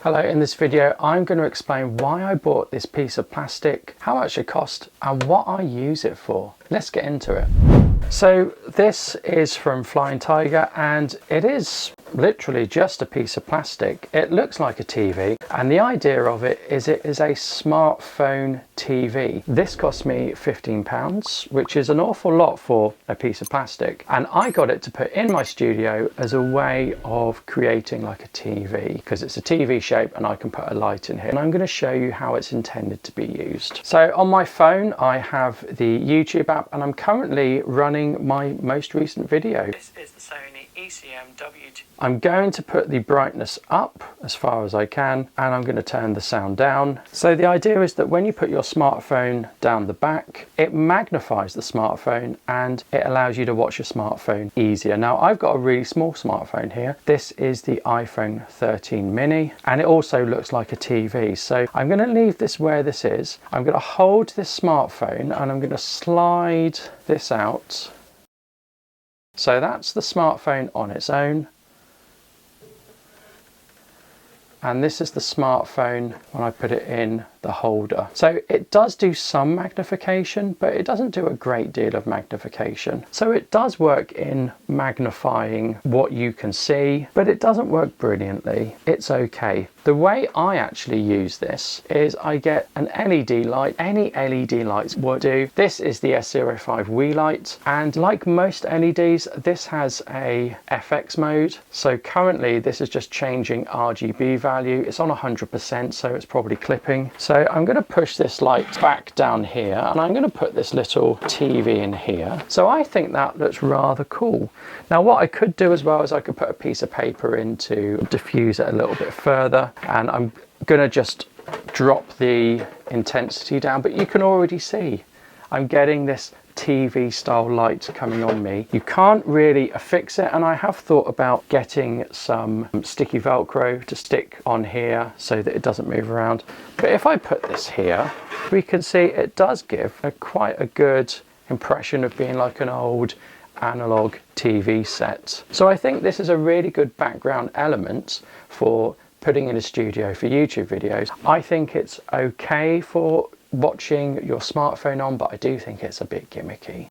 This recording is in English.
Hello, in this video I'm going to explain why I bought this piece of plastic, how much it cost and what I use it for. Let's get into it. So this is from Flying Tiger and it is literally just a piece of plastic. It looks like a TV and the idea of it is a smartphone TV. This cost me £15, which is an awful lot for a piece of plastic, and I got it to put in my studio as a way of creating like a TV, because it's a TV shape and I can put a light in here, and I'm going to show you how it's intended to be used. So on my phone I have the YouTube app and I'm currently running my most recent video. This is the Sony ECM-W2. I'm going to put the brightness up as far as I can and I'm going to turn the sound down. So the idea is that when you put your smartphone down the back, it magnifies the smartphone and it allows you to watch your smartphone easier. Now I've got a really small smartphone here. This is the iPhone 13 mini and it also looks like a TV. So I'm going to leave this where this is. I'm going to hold this smartphone and I'm going to slide this out. So that's the smartphone on its own. And this is the smartphone when I put it in the holder. So it does do some magnification, but it doesn't do a great deal of magnification. So it does work in magnifying what you can see, but it doesn't work brilliantly. It's okay. The way I actually use this is I get an LED light. Any LED lights will do. This is the S05 Wii light, and like most LEDs, this has a FX mode. So currently this is just changing RGB value. It's on 100%, so it's probably clipping. So I'm going to push this light back down here and I'm going to put this little TV in here. So I think that looks rather cool. Now what I could do as well is I could put a piece of paper in to diffuse it a little bit further, and I'm going to just drop the intensity down, but you can already see I'm getting this TV style light coming on me. You can't really affix it, and I have thought about getting some sticky Velcro to stick on here so that it doesn't move around. But if I put this here, we can see it does give quite a good impression of being like an old analog TV set. So I think this is a really good background element for putting in a studio for YouTube videos. I think it's okay for watching your smartphone on, but I do think it's a bit gimmicky.